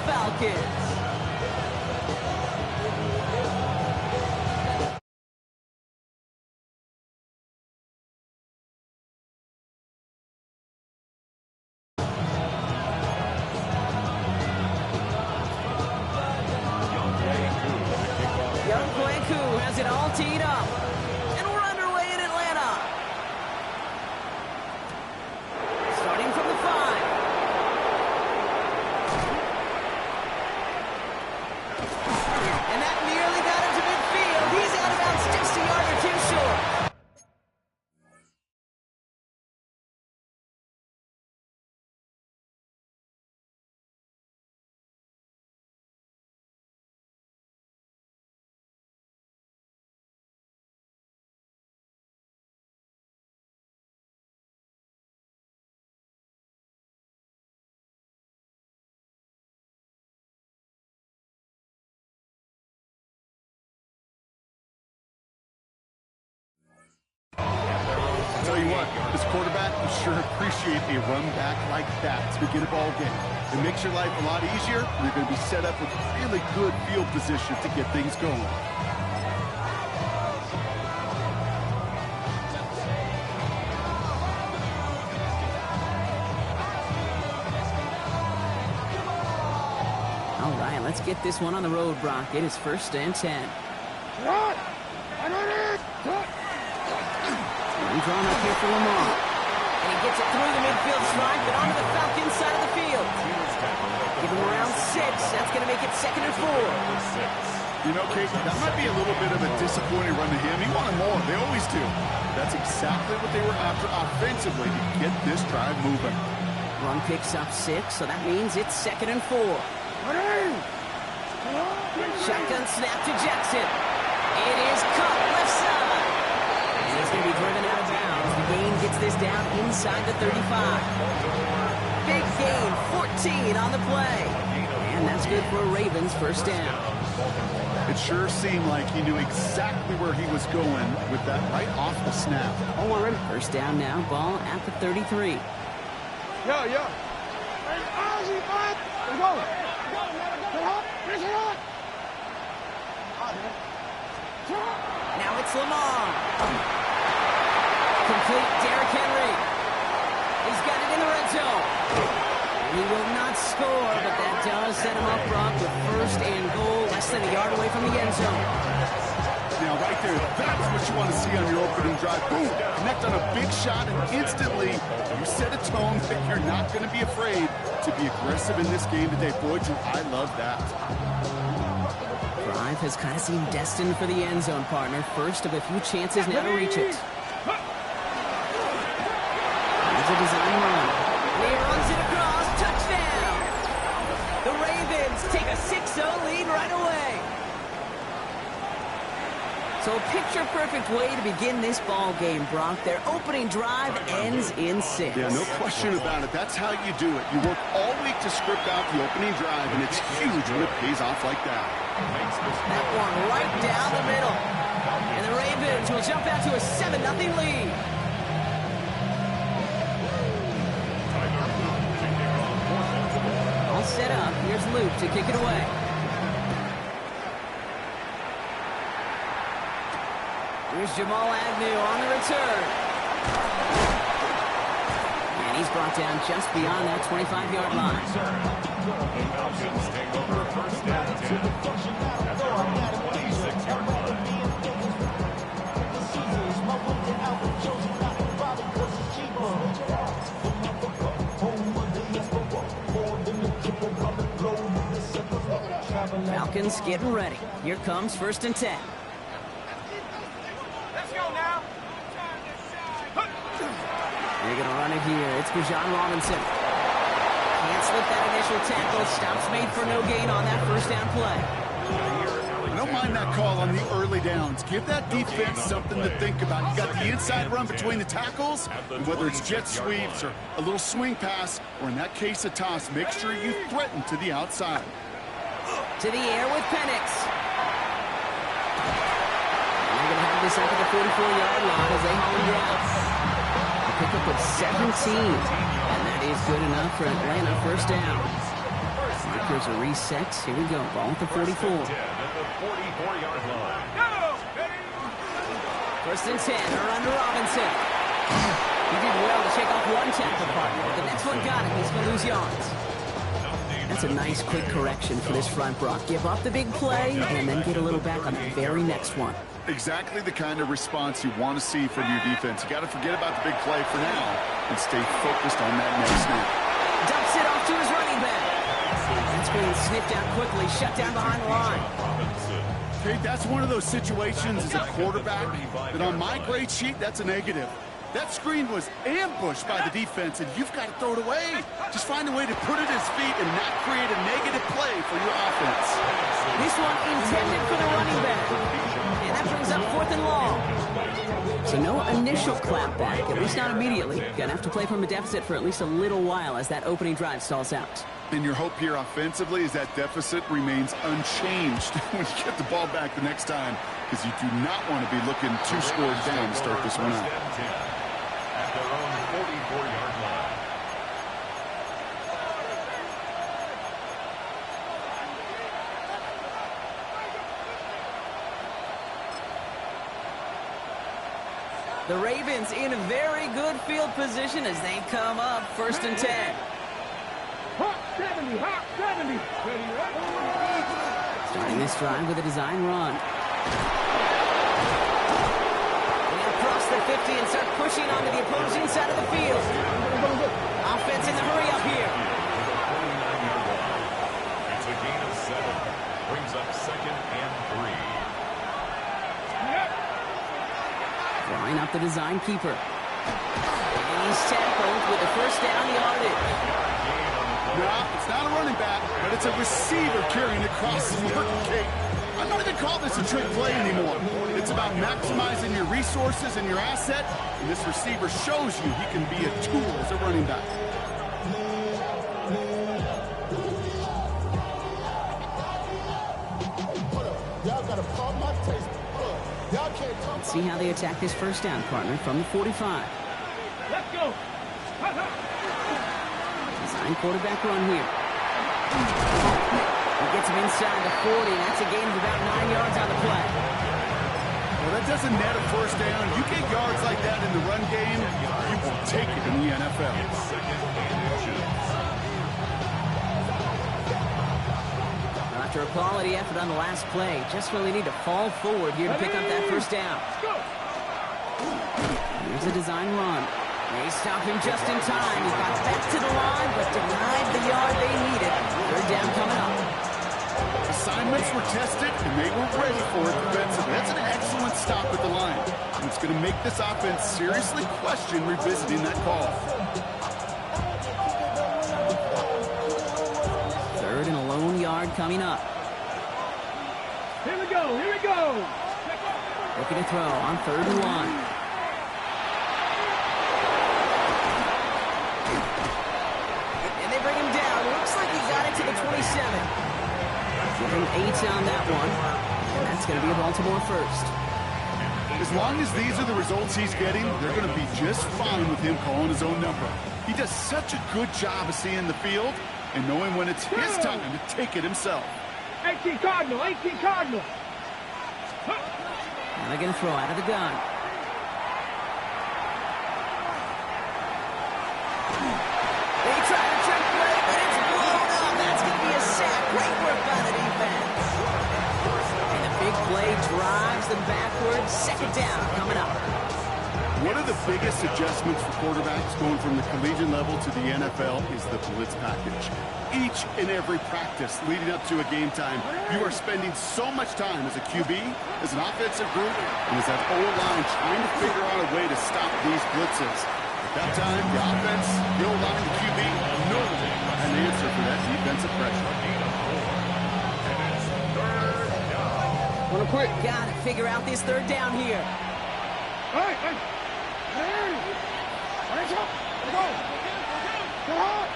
Falcons. Has it all teed up, and we're underway in Atlanta. Starting from the 5. And that nearly got into midfield. He's out of bounds just a yard or two short. I'll tell you what, this quarterback will sure appreciate a run back like that to begin a ball game. It makes your life a lot easier, and you're going to be set up with really good field position to get things going. All right, let's get this one on the road, Brock. It is 1st and 10. Drawn up here for Lamar. And he gets it through the midfield stripe and onto the Falcons side of the field. Give him around 6. That's going to make it 2nd and 4. You know, Kate, that might be a little bit of a disappointing run to him. He wanted more. They always do. That's exactly what they were after offensively to get this drive moving. Run picks up 6, so that means it's 2nd and 4. Shotgun snap to Jackson. It is caught left side. He's going to be driven out of bounds. The gain gets this down inside the 35. Big gain, 14 on the play. And that's good for a Ravens 1st down. It sure seemed like he knew exactly where he was going with that right off the snap. Oh, we're ready. 1st down now, ball at the 33. Yeah. Now it's Lamar. Complete Derrick Henry. He's got it in the red zone. He will not score, but that does set him up, Brock, with 1st and goal, less than a yard away from the end zone. Now, right there, that's what you want to see on your opening drive. Boom! Connect on a big shot, and instantly you set a tone that you're not going to be afraid to be aggressive in this game today. Boy, do I love that. Drive has kind of seemed destined for the end zone, partner. First of a few chances now to reach it. Here's a design run. He runs it across. Touchdown! The Ravens take a 6-0 lead right away. So a picture-perfect way to begin this ball game, Brock. Their opening drive ends in 6. Yeah, no question about it. That's how you do it. You work all week to script out the opening drive, and it's huge when it pays off like that. That one right down the middle. And the Ravens will jump out to a 7-0 lead. All set up. Here's Luke to kick it away. Here's Jamal Agnew on the return. And he's brought down just beyond that 25-yard line. Falcons getting ready. Here comes 1st and 10. They're going to run it here. It's Bijan Robinson. Can't slip that initial tackle. Stops made for no gain on that 1st down play. I don't mind that call on the early downs. Give that defense something to think about. You got the inside run between the tackles, and whether it's jet sweeps or a little swing pass, or in that case a toss, make sure you threaten to the outside. To the air with Penix. And they're going to have this up at the 44-yard line as they haul him down. Pick up at 17, and that is good enough for Atlanta 1st down. markers are reset. Here we go. Ball at the 44. First and 10. They're under Robinson. He did well to shake off one tackle partner, but the next one got him. He's going to lose yards. That's a nice, quick correction for this front, Brock. Give up the big play and then get a little back on the very next one. Exactly the kind of response you want to see from your defense. You got to forget about the big play for now and stay focused on that next snap. Dumps it off to his running back. That's being sniffed out quickly, shut down behind the line. Okay, that's one of those situations as a quarterback that on my grade sheet, that's a negative. That screen was ambushed by the defense, and you've got to throw it away. Just find a way to put it at his feet and not create a negative play for your offense. This one intended for the running back. And that brings up 4th and long. So no initial clapback, at least not immediately. Gonna have to play from a deficit for at least a little while as that opening drive stalls out. And your hope here offensively is that deficit remains unchanged when you get the ball back the next time, because you do not want to be looking 2 scores down to start this one out. At their own 44-yard line. The Ravens in a very good field position as they come up 1st and 10. Hot 70, hot 70. Starting this drive with a design run. Across the 50 and start pushing onto the opposing side of the field. Offense in the hurry up here. It's a gain of 7. Brings up 2nd and 3. Drawing up the design keeper. And he's tackled with the first down yardage. No, it's not a running back, but it's a receiver carrying across the market. I'm not even call this a trick play anymore. It's about maximizing your resources and your asset, and this receiver shows you he can be a tool as a running back. Let's see how they attack this first down, partner, from the 45. Let's go. Design quarterback run here. He gets him inside the 40. That's a gain of about 9 yards on the play. Well, that doesn't net a first down. You get yards like that in the run game, you will take it in the NFL. After a quality effort on the last play, just really need to fall forward here to pick up that first down. Here's a design run. They stop him just in time. He got back to the line, but denied the yard they needed. 3rd down coming up. Assignments were tested, and they were ready for it defensively. That's an excellent stop at the line. And it's going to make this offense seriously question revisiting that call. 3rd and a lone yard coming up. Here we go, here we go. Looking to throw on 3rd and 1. Looks like he got it to the 27. Give him 8 on that one. And that's going to be a Baltimore first. As long as these are the results he's getting, they're going to be just fine with him calling his own number. He does such a good job of seeing the field and knowing when it's his time to take it himself. 18 Cardinal, 18 Cardinal. Now they're going to throw out of the gun. They try to trick play, but it's blown up. That's going to be a sack. Great work by the defense. And the big play drives them backwards. 2nd down coming up. One of the biggest adjustments for quarterbacks going from the collegiate level to the NFL is the blitz package. Each and every practice leading up to a game time, you are spending so much time as a QB, as an offensive group, and as that O-line trying to figure out a way to stop these blitzes. At that time, the offense, the O-line, the QB, no one had an answer for that defensive pressure. Wanna quit? Got to figure out this 3rd down here. Hey, hey. Hey. Let's go. Go. Go hard.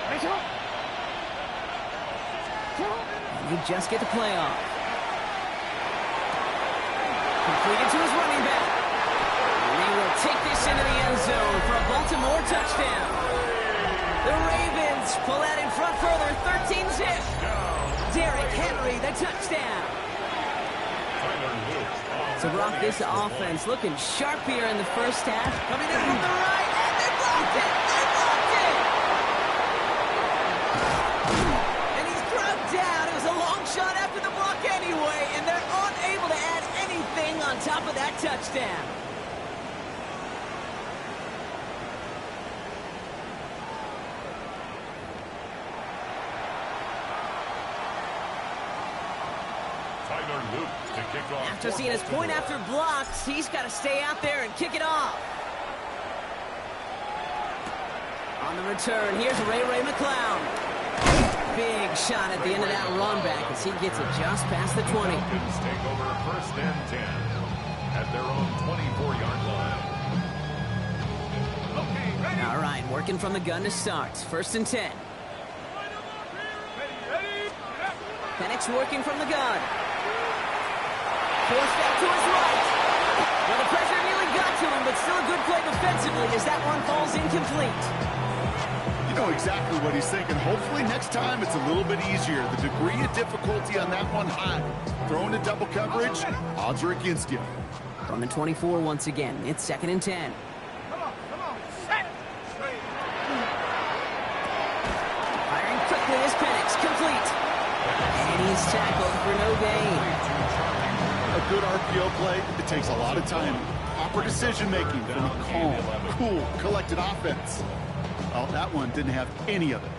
Let's go. You just get the play off. Completed to his running back. And he will take this into the end zone for a Baltimore touchdown. The Ravens pull out in front further, 13-6. Henry, the touchdown. So, Brock, this offense looking sharp here in the first half. Coming in from the right, and they blocked it! They blocked it! And he's brought down. It was a long shot after the block anyway, and they're unable to add anything on top of that touchdown. After seeing his point after blocks, he's got to stay out there and kick it off. On the return, here's Ray McCloud. Big shot at the end of that run back as he gets it just past the 20. Take over first and 10 at their own 24-yard line. All right, working from the gun to start. First and 10. Penix working from the gun. Forced out to his right. Well, the pressure nearly got to him, but still a good play defensively as that one falls incomplete. You know exactly what he's thinking. Hopefully next time it's a little bit easier. The degree of difficulty on that one high. Throwing to double coverage, odds are against you. From the 24 once again, it's second and 10. Firing quickly is Penix, complete. And he's tackled for no gain. A good RPO play, it takes a lot of time. Proper decision-making from a calm, cool, collected offense. Well, that one didn't have any of it.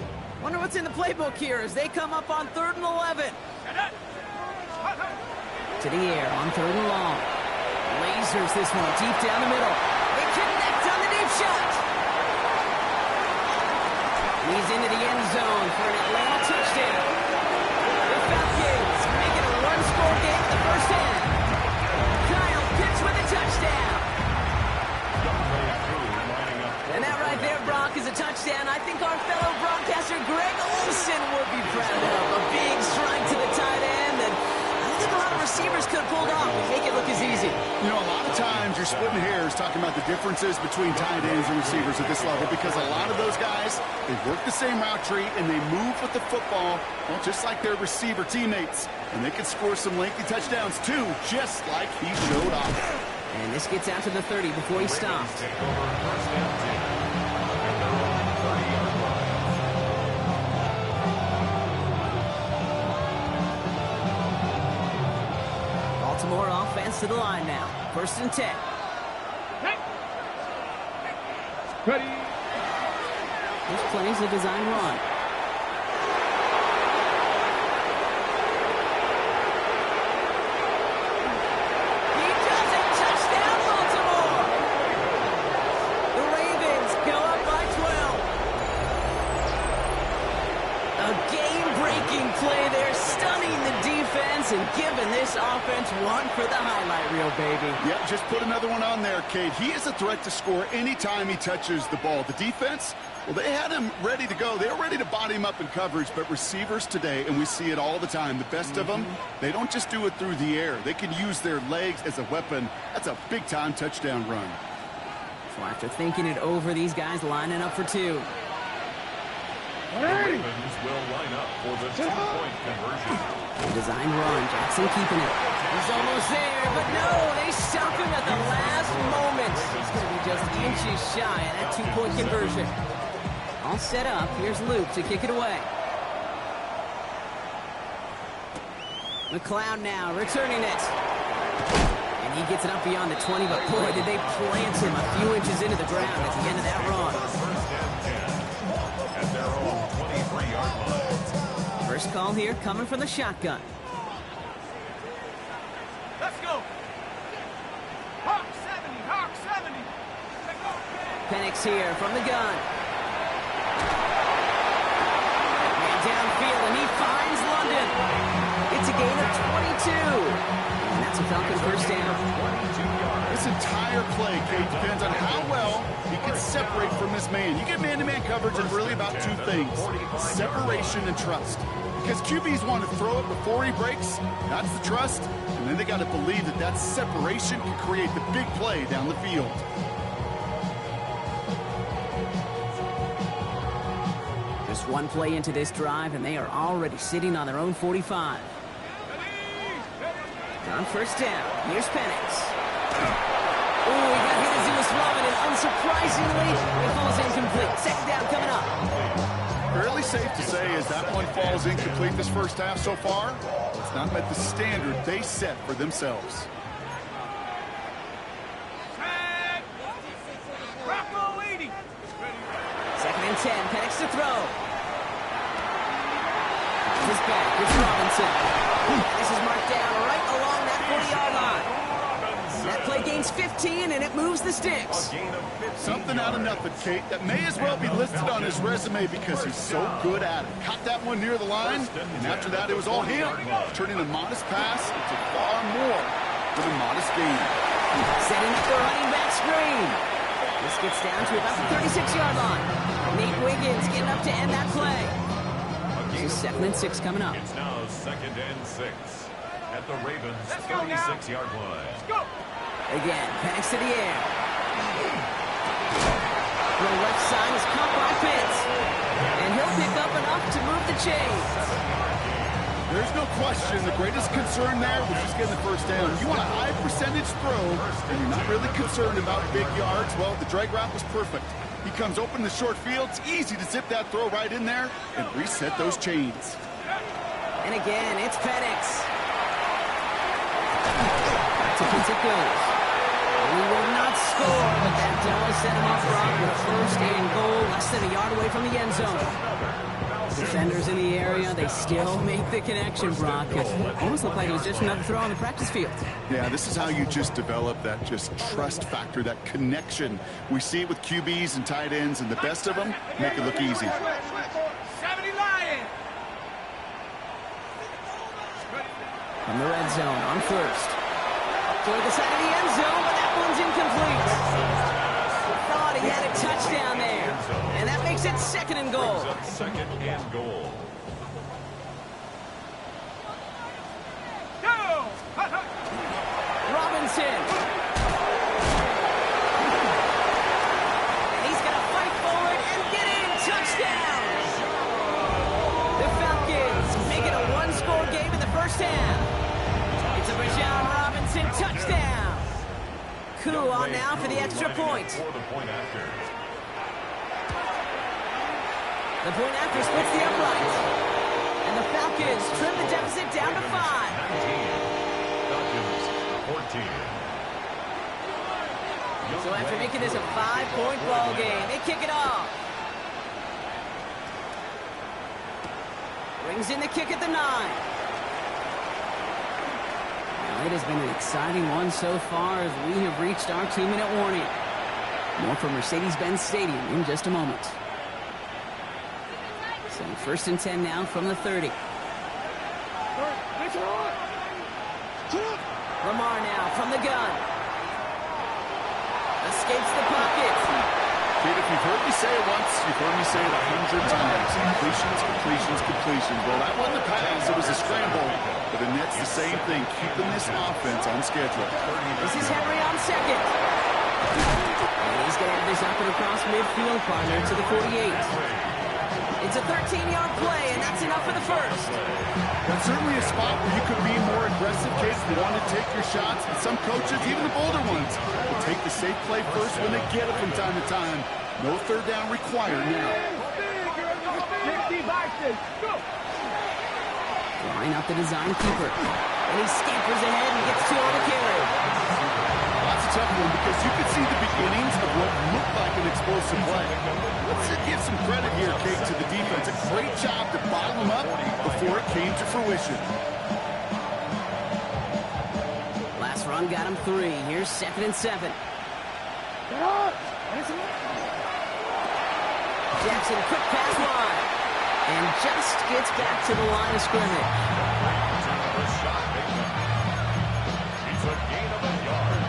Wonder what's in the playbook here as they come up on 3rd and 11. To the air on 3rd and long. Lasers this one deep down the middle. They connect on the deep shot. He's into the end zone for an Atlanta touchdown. The Falcons make it a one-score game in the first half. Kyle Pitts with a touchdown. And that right there, Brock, is a touchdown I think our fellow broadcaster Greg Olson would be proud of. A big strike to the tight end that I don't think a lot of receivers could have pulled off and make it look as easy. You know, a lot of times you're splitting hairs talking about the differences between tight ends and receivers at this level because a lot of those guys, they work the same route tree and they move with the football, well, just like their receiver teammates. And they can score some lengthy touchdowns too, just like he showed off. And this gets out to the 30 before he stops. Baltimore offense to the line now. First and 10. Ready. This plays a design run. Play there, stunning the defense and giving this offense one for the highlight reel, baby. Yeah, just put another one on there, Kate. He is a threat to score anytime he touches the ball. The defense, well, they had him ready to go. They were ready to body him up in coverage, but receivers today, and we see it all the time, the best of them, they don't just do it through the air. They can use their legs as a weapon. That's a big-time touchdown run. So after thinking it over, these guys lining up for two. The Ravens will line up for the two-point conversion. Design run, Jackson keeping it. He's almost there, but no, they stop him at the last moment. He's going to be just inches shy of that two-point conversion. All set up, here's Luke to kick it away. McCloud now, returning it. And he gets it up beyond the 20, but boy, did they plant him a few inches into the ground at the end of that run. First call here coming from the shotgun. Let's go. Hawk 70, Hawk 70. Penix here from the gun. Man downfield, and he finds London. It's a gain of 22. And that's a Falcon first down. 22 yards. This entire play, Kate, depends on how well he can separate from this man. You get man-to-man coverage and really about two things, separation and trust. Because QBs want to throw it before he breaks, that's the trust, and then they got to believe that that separation can create the big play down the field. one play into this drive, and they are already sitting on their own 45. On first down, here's Penix. Oh, he got hit as he was throwing, and unsurprisingly, it falls incomplete. Second down coming up. Fairly safe to say as that one falls incomplete this first half so far, it's not met the standard they set for themselves. Second and 10, Penix to throw. This back, it's Robinson. This is marked down right along that 40-yard line. That play gains 15, and it moves the sticks. Something out of nothing, Kate, that may as well be listed on his resume because he's so good at it. Caught that one near the line, and after that, it was all him. Turning a modest pass into far more than a modest gain. Setting up the running back screen. This gets down to about the 36-yard line. Nate Wiggins getting up to end that play. This is 2nd and 6 coming up. It's now 2nd and 6 at the Ravens' 36-yard line. Again, Penix to the air. The left side is caught by Pitts. And he'll pick up enough to move the chains. There's no question the greatest concern there was just getting the first down. You want a high percentage throw, and you're not really concerned about big yards. Well, the drag route was perfect. He comes open in the short field. It's easy to zip that throw right in there and reset those chains. And again, it's Penix. Back to Pitts it goes. He will not score, but that does set him up wrong with 1st and goal, less than a yard away from the end zone. Defenders in the area, they still make the connection, Brock. It almost looked like it was just another throw on the practice field. Yeah, this is how you just develop that just trust factor, that connection. We see it with QBs and tight ends, and the best of them make it look easy. From the red zone on first. Toward the side of the end zone, but that one's incomplete. Thought he had a touchdown there. And that makes it 2nd and goal. 2nd and goal. Robinson. And he's going to fight forward and get in. Touchdown. The Falcons make it a one-score game in the first half. It's a Bijan Robinson touchdown. Coup on now for the extra point. The point after splits the uprights. And the Falcons trim the deficit down to 5. Falcons 14. So after making this a 5-point ball game, they kick it off. Brings in the kick at the 9. Now, it has been an exciting one so far as we have reached our 2-minute warning. More from Mercedes-Benz Stadium in just a moment. So 1st and 10 now from the 30. Lamar now from the gun. Escapes the pocket. Kate, if you've heard me say it once, you've heard me say it 100 times. Completions, completions, completions. Well, that wasn't a pass. It was a scramble. But the net's the same thing, keeping this offense on schedule. This is Horry on second. And he's going to have this up and across midfield, partner to the 48. It's a 13-yard play, and that's enough for the first. That's certainly a spot where you could be more aggressive, Kate, if you want to take your shots. And some coaches, even the bolder ones, will take the safe play first when they get it from time to time. No third down required now. Line up the design keeper. And he scampers ahead and gets 2 on the carry. That's a tough one because you could see the beginnings of what looked like an explosive play. Let's give some credit here, Kate, to the defense. A great job to bottle them up before it came to fruition. Last run got him 3. Here's 2nd and 7. Jackson, quick pass wide. And just gets back to the line of scrimmage. It's a gain of a yard.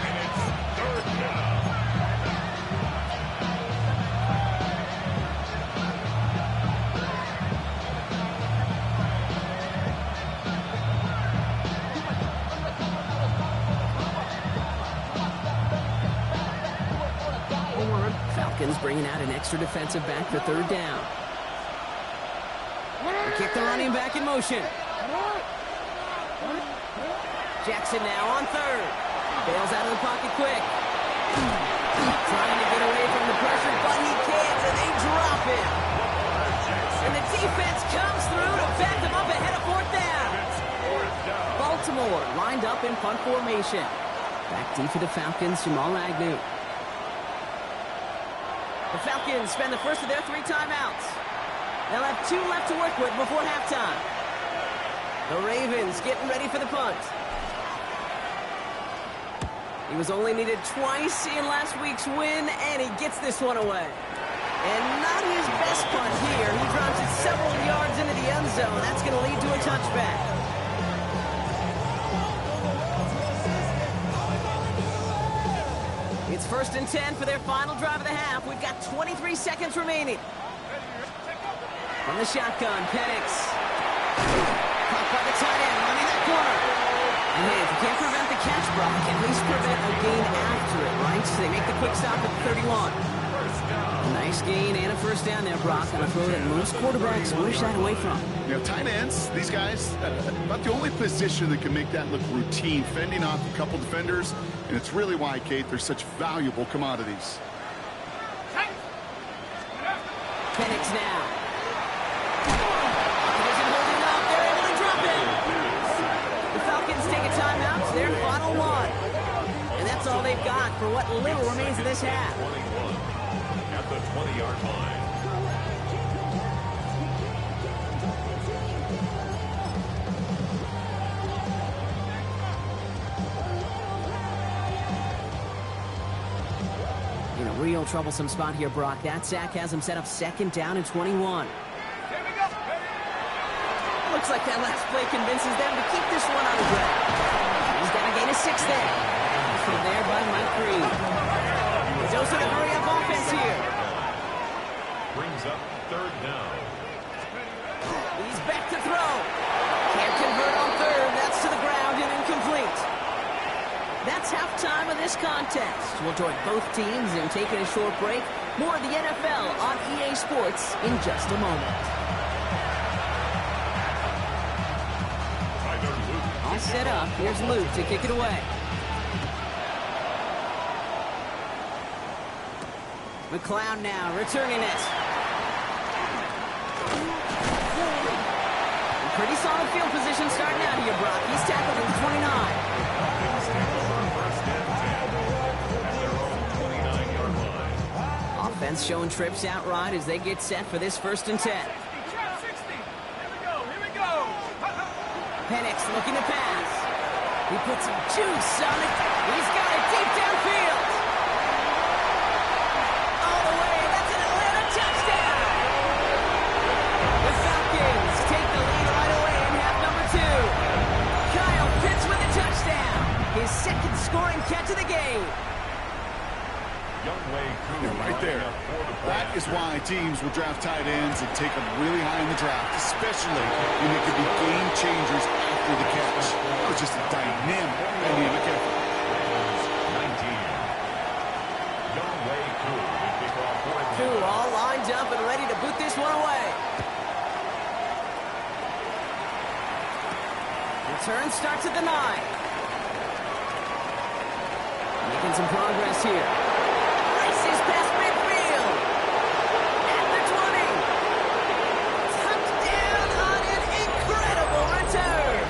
And it's 3rd down. Falcons bringing out an extra defensive back for 3rd down. kick the running back in motion. Jackson now on third. Bails out of the pocket quick. Trying to get away from the pressure, but he can't, and they drop him. And the defense comes through to back them up ahead of fourth down. Baltimore lined up in punt formation. Back deep for the Falcons, Jamal Agnew. The Falcons spend the first of their 3 timeouts. They'll have 2 left to work with before halftime. The Ravens getting ready for the punt. He was only needed twice in last week's win, and he gets this one away. And not his best punt here. He drops it several yards into the end zone. That's going to lead to a touchback. It's 1st and 10 for their final drive of the half. We've got 23 seconds remaining. From the shotgun, Penix. Caught by the tight end, running that corner. And hey, if you can't prevent the catch, Brock, at least prevent a gain after it, right? So they make the quick stop at 31. A nice gain and a first down there, Brock, on a throw that most quarterbacks wish that away from. You know, tight ends, these guys, about the only position that can make that look routine, fending off a couple defenders, and it's really why, Kate, they're such valuable commodities. Penix now. Opposition holding up. They're able to drop it. The Falcons take a timeout. It's their final one. And that's all they've got for what little remains of this half. 21 at the 20-yard line. In a real troublesome spot here, Brock. That sack has him set up 2nd down and 21. Looks like that last play convinces them to keep this one on the ground. He's got a gain of 6 there. From there by Mike Reed. The dose of the hurry-up offense here. Brings up 3rd down. He's back to throw. Can't convert on 3rd. That's to the ground and incomplete. That's halftime of this contest. We'll join both teams in taking a short break. More of the NFL on EA Sports in just a moment. All set up. Here's Luke to kick it away. McLeod now returning it. Pretty solid field position starting out here, Brock. He's tackled at the 29. Offense showing trips out right as they get set for this 1st and 10. Penix looking to pass. He puts some juice on it. He's got it deep downfield. All the way. That's an Atlanta touchdown. The Falcons take the lead right away in half number 2. Kyle Pitts with a touchdown. His 2nd scoring catch of the game. Right there. That is why teams will draft tight ends and take them really high in the draft, especially when they could be game changers after the catch. That was just a dynamic effort. 19. Two all lined up and ready to boot this one away. Return starts at the 9. Making some progress here. Races past midfield. At the 20. Touchdown on an incredible return.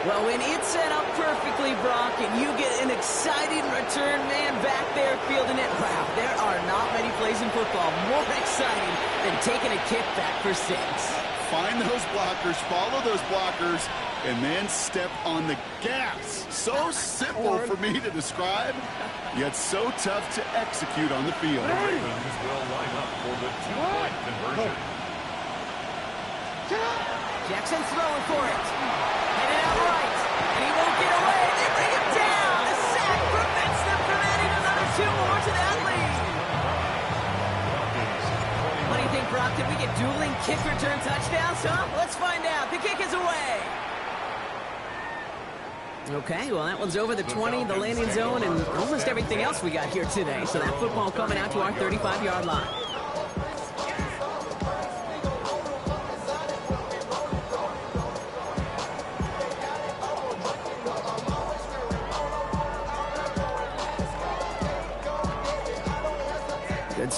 Well, when it's set up perfectly, Brock, and you get an exciting return man back there fielding it, wow, there are not many plays in football more exciting than taking a kick back for 6. Find those blockers, follow those blockers, and then step on the gas. So simple for me to describe, yet so tough to execute on the field. The Ravens will line up for the 2-point conversion. Jackson throwing for it. Headed out right. And he won't get away. They bring him down. The sack prevents them from adding another 2 more to that lead. What do you think, Brock? Can we get dueling kick return touchdowns, huh? Let's find out. The kick is away. Okay, well, that one's over the 20, the landing zone, and almost everything else we got here today. So that football coming out to our 35-yard line.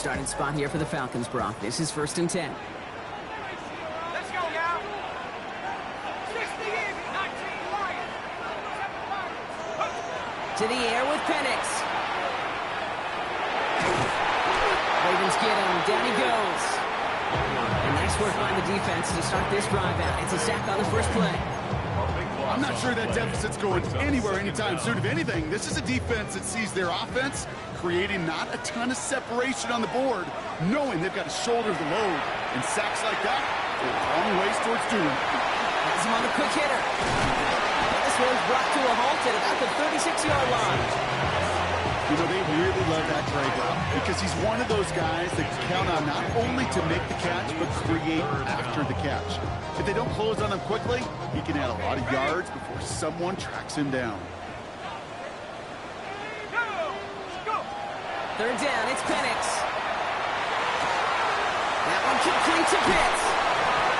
starting spot here for the Falcons, Brock. This is 1st and 10. Let's go now. 60 in, 19 Lions. To the air with Penix. Ravens get him. Down he goes. And nice work by the defense to start this drive out. It's a sack on the first play. I'm not sure that deficit's going anywhere anytime soon. If anything, this is a defense that sees their offense creating not a ton of separation on the board, knowing they've got to shoulder the load. And sacks like that go a long ways towards doing. Has him on the quick hitter. This one's brought to a halt at about the 36-yard line. You know, they really love that drag route because he's one of those guys that can count on not only to make the catch, but create after the catch. If they don't close on him quickly, he can add a lot of yards before someone tracks him down. Third down, it's Penix. That one complete to Pitts.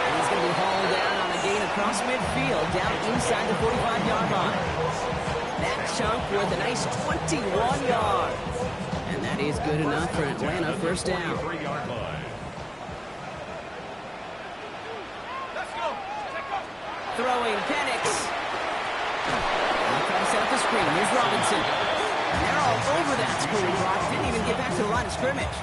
And he's going to be hauled down on a gain across midfield, down inside the 45-yard line. That chunk with a nice 21 yards. And that is good enough for Atlanta, first down. Throwing Penix. Trying to set up the screen. Here's Robinson. And they're all over that screen, Brock. Didn't even get back to the line of scrimmage.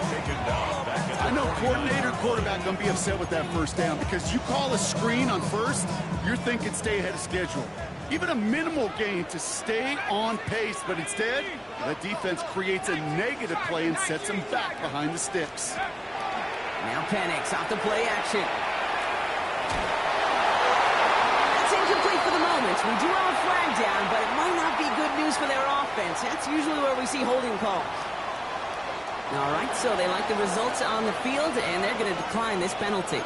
I know coordinator, quarterback going to be upset with that first down because you call a screen on first, you're thinking stay ahead of schedule. Even a minimal gain to stay on pace, but instead, the defense creates a negative play and sets them back behind the sticks. Now Penix off the play action. That's incomplete for the moment. We do have a flag down, but it might not be good news for their offense. That's usually where we see holding calls. All right, so they like the results on the field, and they're going to decline this penalty.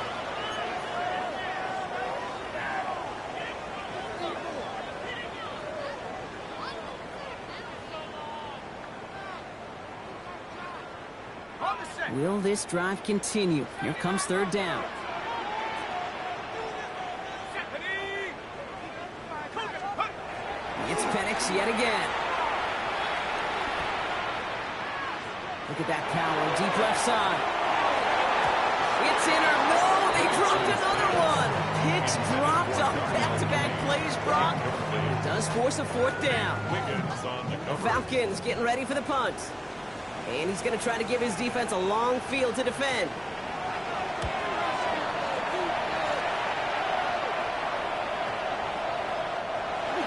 Will this drive continue? Here comes third down. It's Penix yet again. Look at that power, deep left side. It's in or no, they dropped another one. Picks dropped on back-to-back plays, Brock. It does force a fourth down. The Falcons getting ready for the punt. And he's going to try to give his defense a long field to defend.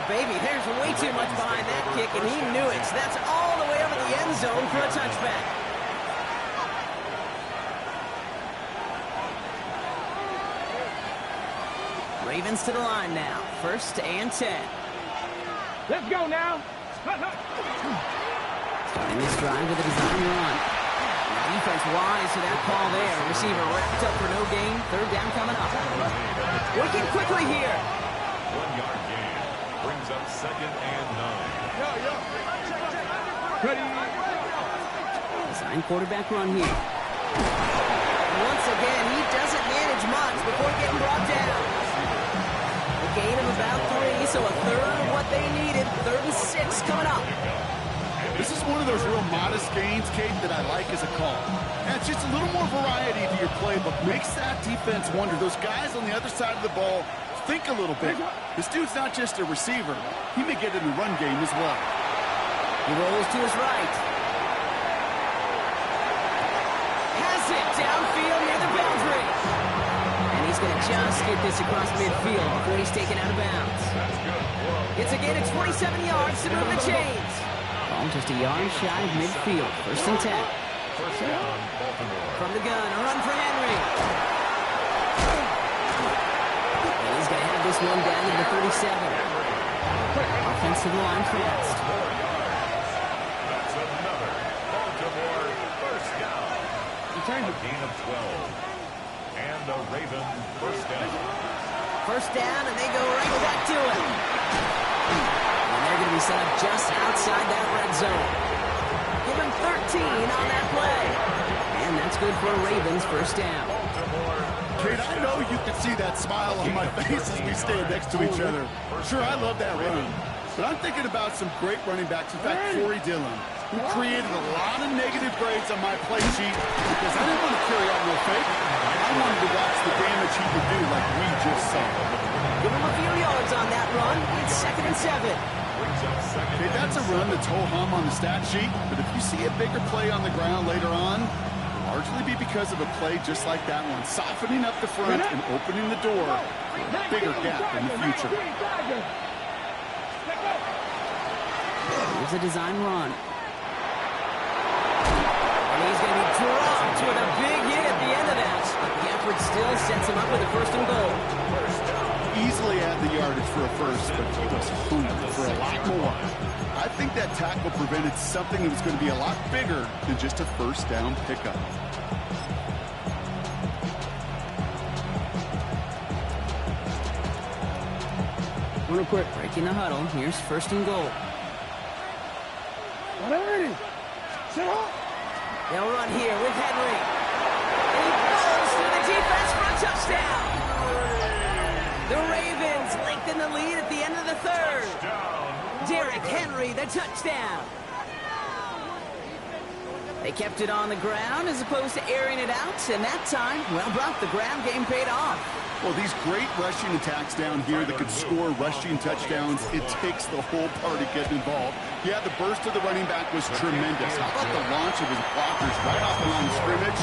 Baby, there's way too much behind that kick, and he knew it. So that's all the way over the end zone for a touchback. Ravens to the line now. 1st and 10. Let's go now. Starting this drive with a design run. The defense wise to that call there. Receiver wrapped up for no gain. Third down coming up. Working quickly here. 1 yard gain brings up 2nd and 9. Ready. Design quarterback run here. Once again, he doesn't manage much before getting brought down. A gain of about 3, so a third of what they needed. 3rd and 6 coming up. This is one of those real modest gains, Kate, that I like as a call. And it's just a little more variety to your playbook. Makes that defense wonder. Those guys on the other side of the ball think a little bit. This dude's not just a receiver. He may get in the run game as well. He rolls to his right. Has it downfield near the boundary. And he's going to just get this across midfield before he's taken out of bounds. It's a gain of 27 yards to move the chains. Ball just a yard shy of midfield. 1st and 10. First down, Baltimore. From the gun, a run for Henry. And he's going to have this one down to the 37. Offensive line fast. That's another Baltimore first down. A gain of 12. And the Raven first down. First down, and they go right back to it. And they're going to be set up just outside that red zone. Give him 13 on that play. And that's good for Ravens first down. Kate, I know you can see that smile on my face as we stand next to each other. Sure, I love that run. But I'm thinking about some great running backs. In fact, Horry Dillon. He created a lot of negative grades on my play sheet because I didn't want to carry out no fake. I wanted to watch the damage he could do like we just saw. Give him a few yards on that run. It's 2nd and 7. Okay, that's a run that's ho-hum on the stat sheet, but if you see a bigger play on the ground later on, it'll largely be because of a play just like that one, softening up the front and opening the door for a bigger gap in the future. Here's a design run. And he's going to be dropped with a big hit at the end of that. The effort still sets him up with a 1st and goal. Easily add the yardage for a first, but he was hungry for a lot more. I think that tackle prevented something that was going to be a lot bigger than just a 1st down pickup. Real quick, breaking the huddle. Here's 1st and goal. They'll run here with Henry. And he falls through the defense for a touchdown. The Ravens lengthen the lead at the end of the 3rd. Derrick Henry, the touchdown. They kept it on the ground as opposed to airing it out, and that time, well, Brock, the ground game paid off. Well, these great rushing attacks down here that could score rushing touchdowns, it takes the whole party getting involved. Yeah, the burst of the running back was tremendous. How about the launch of his blockers right off the line of scrimmage?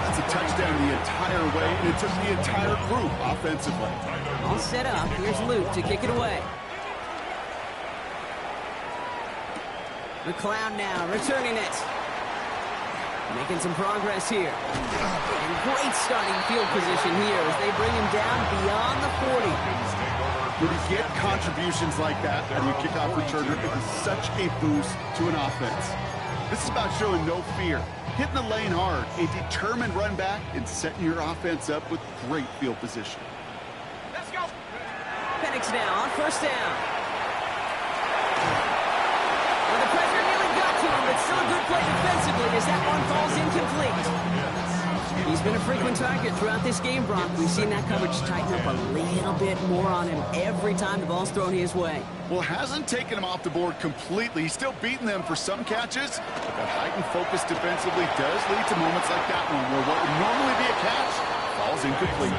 That's a touchdown the entire way, and it took the entire group offensively. All set up. Here's Luke to kick it away. McLeod now returning it. Making some progress here. And great starting field position here as they bring him down beyond the 40. When you get contributions like that on your kickoff returner, it is such a boost to an offense. This is about showing no fear, hitting the lane hard, a determined run back, and setting your offense up with great field position. Let's go. Penix now on 1st down. Well, the pressure nearly got to him, but still a good play defensively as that one falls incomplete. He's been a frequent target throughout this game, Brock. We've seen that coverage tighten up a little bit more on him every time the ball's thrown his way. Well, hasn't taken him off the board completely. He's still beating them for some catches. But that heightened focus defensively does lead to moments like that one where what would normally be a catch falls incomplete.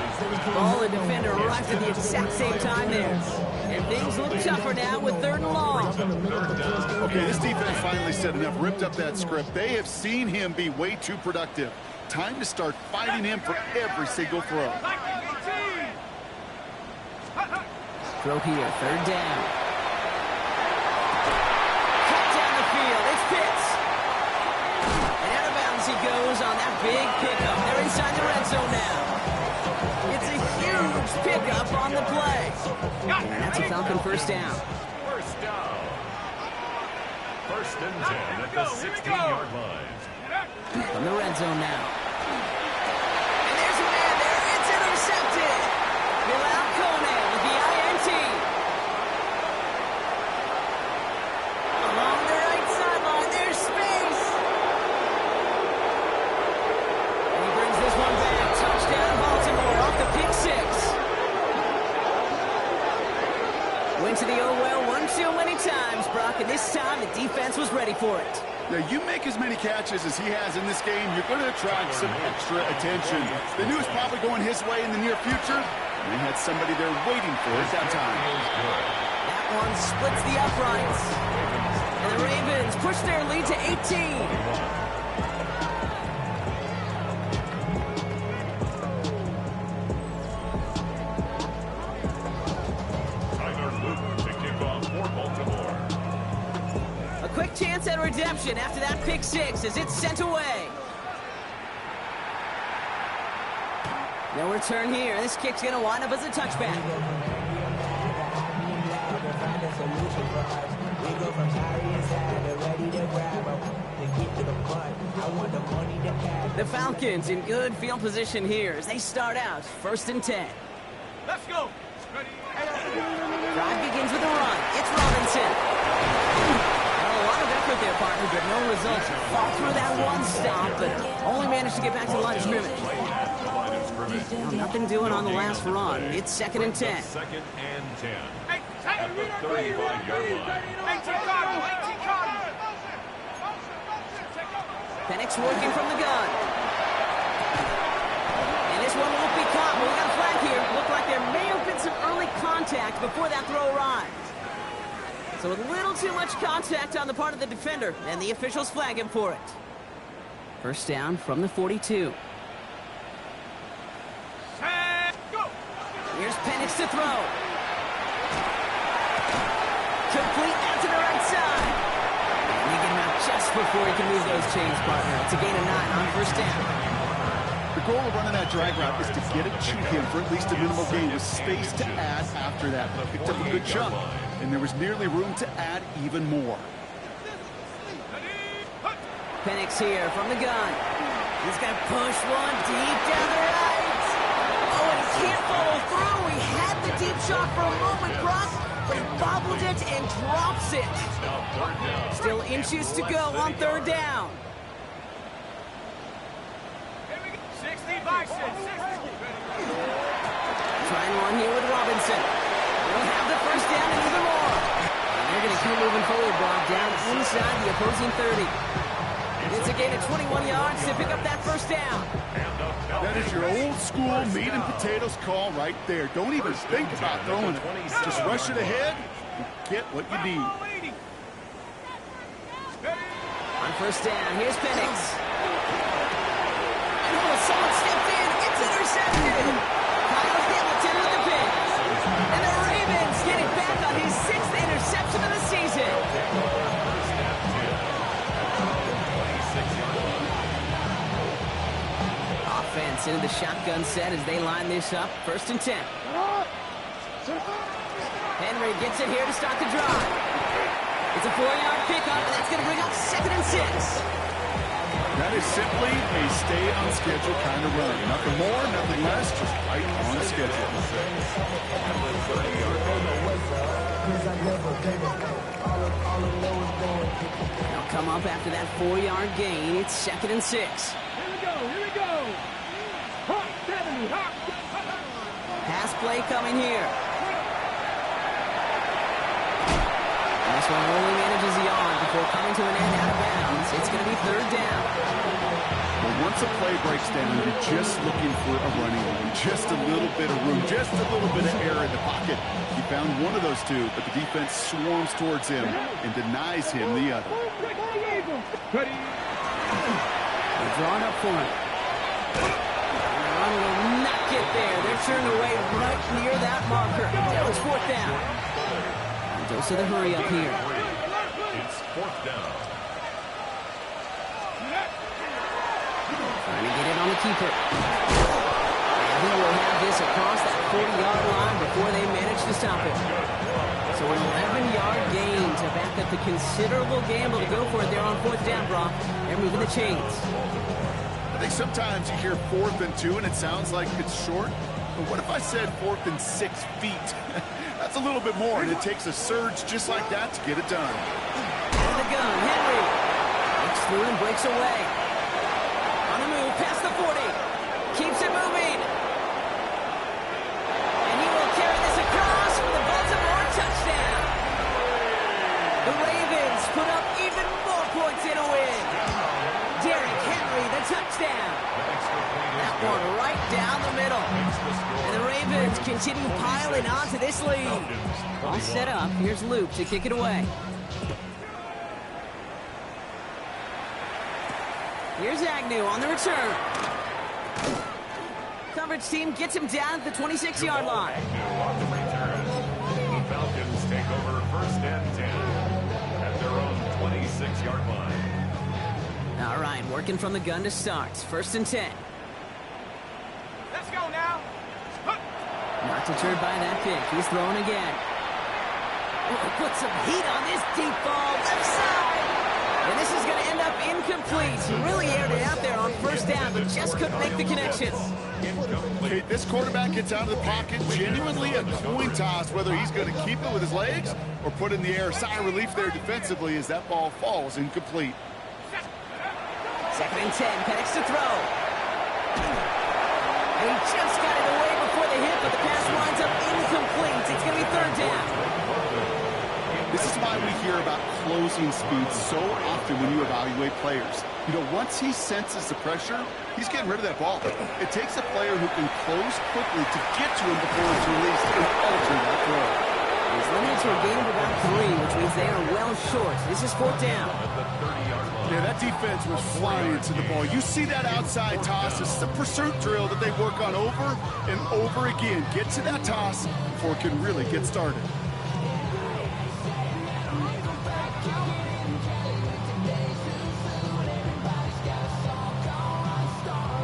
Ball and defender arrived at the exact same time there. And things look tougher now with 3rd and long. Okay, this defense finally said enough, ripped up that script. They have seen him be way too productive. Time to start fighting him for every single throw. Throw here, 3rd down. Cut down the field, it's Pitts. And out of bounds he goes on that big pickup. They're inside the red zone now. It's a huge pickup on the play. And that's a Falcon 1st down. 1st down. 1st and 10 at the 16-yard line. From the red zone now. And there's a man there. It's intercepted. Bilal Kone with the INT. Along the right sideline, there's space. And he brings this one back. Touchdown Baltimore off the pick 6. Went to the oh-well one too many times, Brock, and this time the defense was ready for it. Now, you make as many catches as he has in this game, you're going to attract some extra attention. They knew it was probably going his way in the near future, and they had somebody there waiting for it at that time. That one splits the uprights. And the Ravens push their lead to 18. Quick chance at redemption after that pick 6 as it's sent away. No return here. This kick's going to wind up as a touchback. The Falcons in good field position here as they start out 1st and 10. Let's go. Drive begins with a run. It's Robinson. There, partner, but no results. Fall through that one stop, but only managed to get back to the line of scrimmage. Well, nothing doing on the last run. It's 2nd and 10. 2nd and 10. At the 35-yard line. Penix working from the gun. And this one won't be caught. Well, we got a flag here. Looked like there may have been some early contact before that throw arrived. So a little too much contact on the part of the defender, and the officials flag him for it. First down from the 42. Here's Penix to throw. Complete out to the right side. And they get him out just before he can move those chains, partner. It's a gain of 9 on first down. The goal of running that drag route is to get it to him for at least a minimal gain with space to add after that. Picked up a good chunk, and there was nearly room to add even more. Penix here from the gun. He's going to push one deep down the right. Oh, and he can't follow through. He had the deep shot for a moment, Brock, but he bobbled it and drops it. Still inches to go on third down. 65, 60. Trying one here with Robinson. We'll have the first down and even more. And they're going to keep moving forward, Brock, down inside the opposing 30. It's a gain of 21 yards to pick up that first down. That is your old school meat and potatoes call right there. Don't even think about throwing it. Just rush it ahead and get what you need. On first down, here's Penix. And oh, someone stepped in. It's intercepted. Kyle Hamilton with the pick. And the Ravens getting back on his 6th interception of the season. Offense into the shotgun set as they line this up. First and 10. Henry gets it here to start the drive. It's a 4-yard pickup, and that's going to bring up 2nd and 6. That is simply a stay on schedule kind of run. Nothing more, nothing less, just right on schedule. They'll come up after that 4-yard gain. It's 2nd and 6. Here we go, here we go. Hot 70, hot. Pass play coming here. And this one only manages the yard before coming to an end out of bounds. It's going to be third down. Well, once a play breaks down, you're just looking for a running room. Just a little bit of room, just a little bit of air in the pocket. He found one of those two, but the defense swarms towards him and denies him the other. Ready. They're drawing up for him. The run will not get there. They're turned away right near that marker. Now it's 4th down. Dose of the hurry up here. It's 4th down. Trying to get it on the keeper. And he will have this across that 40-yard line before they manage to stop it. So an 11-yard gain to back up the considerable gamble to go for it there on 4th down, Brock. They're moving the chains. I think sometimes you hear 4th and 2 and it sounds like it's short. But what if I said 4th and 6 feet? That's a little bit more, and it takes a surge just like that to get it done. Out of the gun, Henry. Breaks through and breaks away. On the move, past the 40. Keeps it moving. And he will carry this across for the Baltimore touchdown. The Ravens put up even more points in a win. Derrick Henry, the touchdown. That one right down the middle. And the Ravens continue piling on to this lead. All set up. Here's Luke to kick it away. Here's Agnew on the return. Coverage team gets him down at the 26-yard line. Agnew on the return. The Falcons take over 1st and 10 at their own 26-yard line. All right, working from the gun to start. 1st and 10. Let's go now. Not deterred by that pick. He's throwing again. Oh, put some heat on this deep ball. Left side. And this is going to end up incomplete. He really aired it out there on 1st down, but just couldn't make the connection. Okay, this quarterback gets out of the pocket. Genuinely a coin toss whether he's going to keep it with his legs or put in the air. Sigh of relief there defensively as that ball falls incomplete. 2nd and 10. Penix to throw. And he just got it away before the hit, but the pass winds up incomplete. It's going to be 3rd down. This is why we hear about closing speed so often when you evaluate players. You know, once he senses the pressure, he's getting rid of that ball. It takes a player who can close quickly to get to him before it's released and alter that throw. He's limited to a gain of about 3, which means they are well short. This is 4th down. Yeah, that defense was flying to the ball. You see that outside toss. This is a pursuit drill that they work on over and over again. Get to that toss before it can really get started.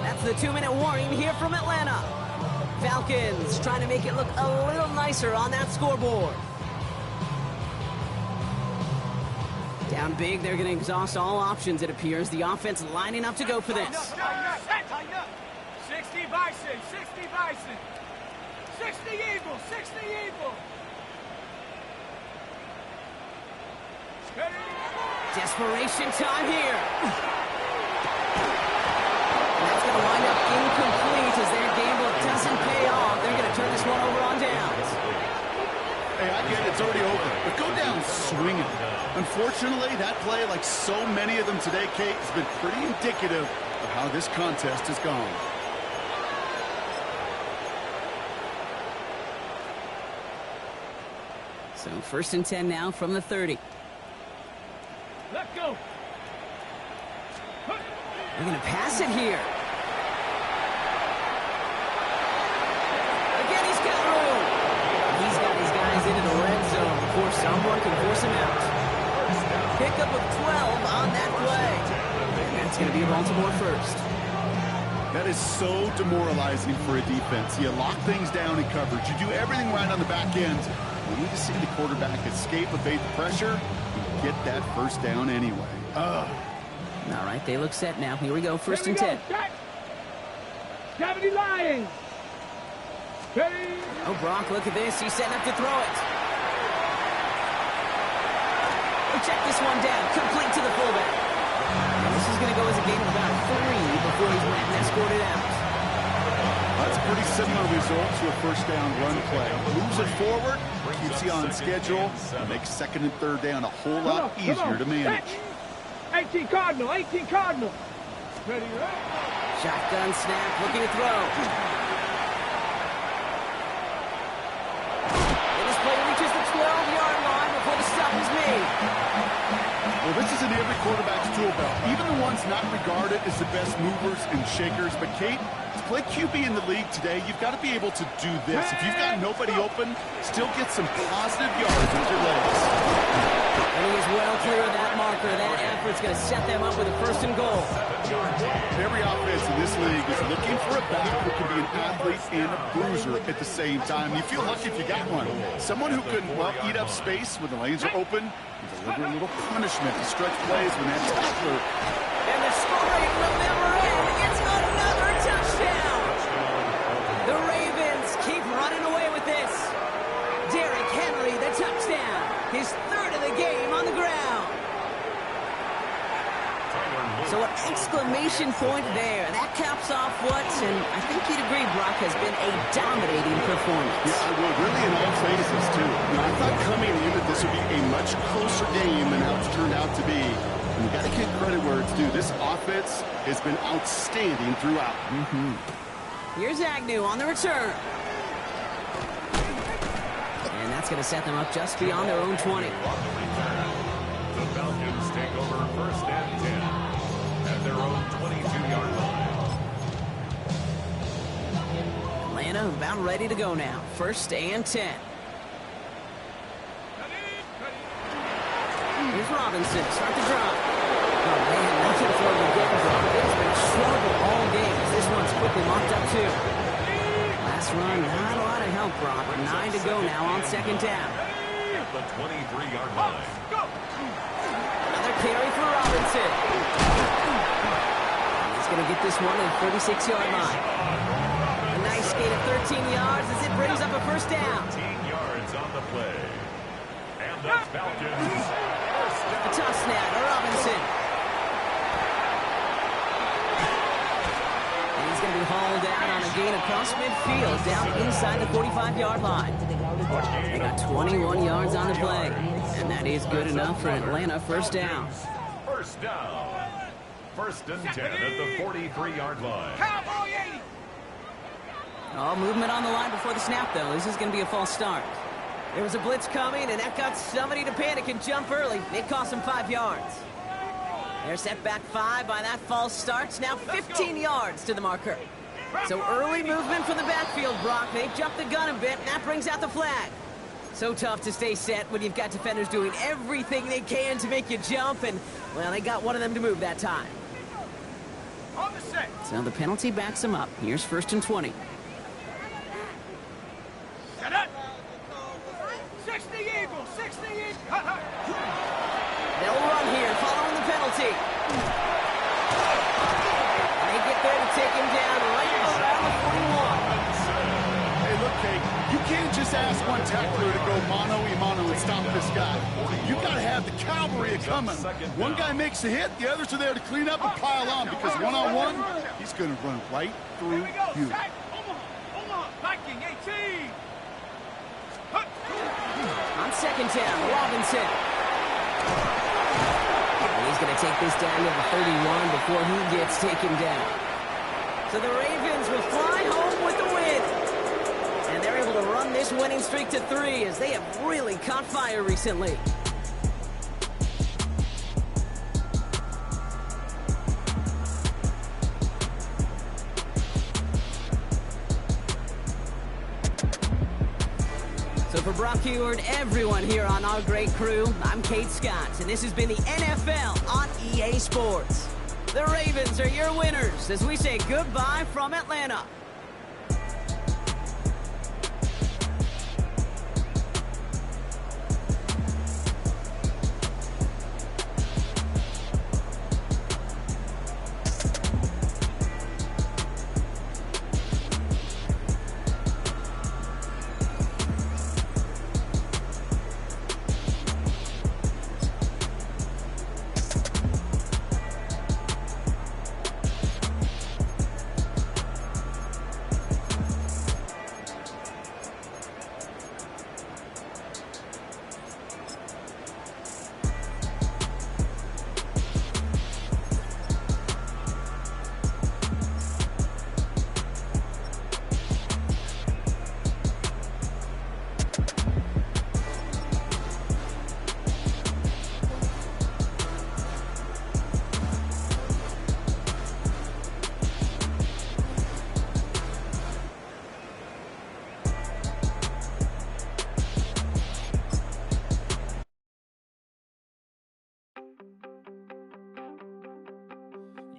That's the 2-minute warning here from Atlanta. Falcons trying to make it look a little nicer on that scoreboard. Down big, they're going to exhaust all options, it appears. The offense lining up to go for this. 60 Bison, 60 Bison. 60 Eagles, 60 Eagles. Desperation time here. And that's going to wind up incomplete as their gamble doesn't pay off. They're going to turn this one over on downs. Hey, I get it, it's already over, but go down swinging. Unfortunately, that play, like so many of them today, Kate, has been pretty indicative of how this contest has gone. So 1st and 10 now from the 30. Let's go. They're going to pass it here. Again, he's got room. He's got his guys into the red zone before someone can force him out. Pick up of 12 on that play. And that's going to be a Baltimore first. That is so demoralizing for a defense. You lock things down in coverage. You do everything right on the back end. We need to see the quarterback escape, evade the pressure, and get that first down anyway. All right, they look set now. Here we go, 1st and 10. 70 Lions. Ready. Oh, Brock, look at this. He's setting up to throw it. Oh, check this one down. Complete to the fullback. And this is going to go as a gain of about 3 before he's went and escorted out. That's a pretty similar result to a first down run play. Moves it forward, keeps you on schedule, and makes 2nd and 3rd down a whole lot easier to manage. 18 Cardinal, 18 Cardinal. Ready, right? Shotgun snap, looking to throw. And this play reaches the 12-yard line before the stop is made. Well, this is in every quarterback's tool belt, even the ones not regarded as the best movers and shakers. But, Kate, to play QB in the league today, you've got to be able to do this. If you've got nobody open, still get some positive yards with your legs. And he is well clear of that marker. That effort's going to set them up with a 1st and goal. Every offense in this league is looking for a back who can be an athlete and a bruiser at the same time. You feel lucky if you got one. Someone who can, well, eat up space when the lanes are open and deliver a little punishment to stretch plays when that tackler. And the scoring will never end. It's another touchdown. The Ravens keep running away with this. Derrick Henry, the touchdown. His 3rd of the game on the ground. So an exclamation point there. That caps off what, and I think you'd agree, Brock, has been a dominating performance. Yeah, I would. Really in all phases, too. You know, I thought coming in that this would be a much closer game than how it's turned out to be. And you got to give credit where it's due. This offense has been outstanding throughout. Here's Agnew on the return. And that's going to set them up just beyond their own 20. The Falcons take over 1st and 10 at their own 22-yard line. Atlanta about ready to go now. 1st and 10. Here's Robinson. Start the drop. Oh, man, nothing for him to get from. It's been a struggle all game. This one's quickly marked up, too. Last run, not a lot of help, Brock. 9 to go now on 2nd down. At the 23-yard line. Another carry for Robinson. He's going to get this one at the 36-yard line. A nice gain of 13 yards as it brings up a 1st down. 13 yards on the play. And the Falcons. A tough snap to Robinson. And he's going to be hauled out on a gain across midfield down inside the 45-yard line. They got 21 yards on the play, and that is good enough for Atlanta first down. First down. First and 10 at the 43-yard line. Cowboy 80. All movement on the line before the snap, though. This is going to be a false start. There was a blitz coming, and that got somebody to panic and jump early. It cost them 5 yards. They're set back 5 by that false start. Now 15 yards to the marker. So early movement from the backfield, Brock. They jumped the gun a bit, and that brings out the flag. So tough to stay set when you've got defenders doing everything they can to make you jump, and, well, they got one of them to move that time. On the set. So the penalty backs them up. Here's first and 20. Set up. 60 Eagles, 60 Eagles. They'll run here following the penalty. They get there to take him down right around the 41. Hey, look, Kate, you can't just ask one tackler to go mano-a-mano and stop this guy. You got to have the cavalry coming. One guy makes a hit, the others are there to clean up and pile on, because one-on-one, he's going to run right through Here we go. you. Sack. Omaha. Viking 18. On second down, Robinson. And he's going to take this down to the 31 before he gets taken down. So the Ravens will fly home with the win. And they're able to run this winning streak to 3 as they have really caught fire recently. So for Brock Heward, everyone here on our great crew, I'm Kate Scott, and this has been the NFL on EA Sports. The Ravens are your winners as we say goodbye from Atlanta.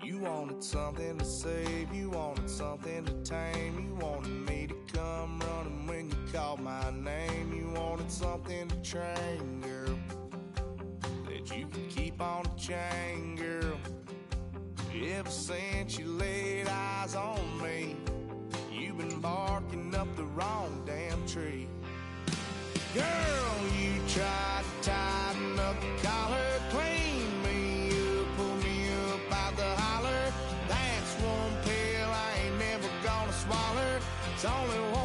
You wanted something to save, you wanted something to tame, you wanted me to come running when you called my name, you wanted something to train, girl, that you could keep on the chain, girl. Ever since you laid eyes on me, you've been barking up the wrong damn tree. Girl, you tried to tighten up the collar, clean me up, pull me up out the holler. That's one pill I ain't never gonna swallow. It's only one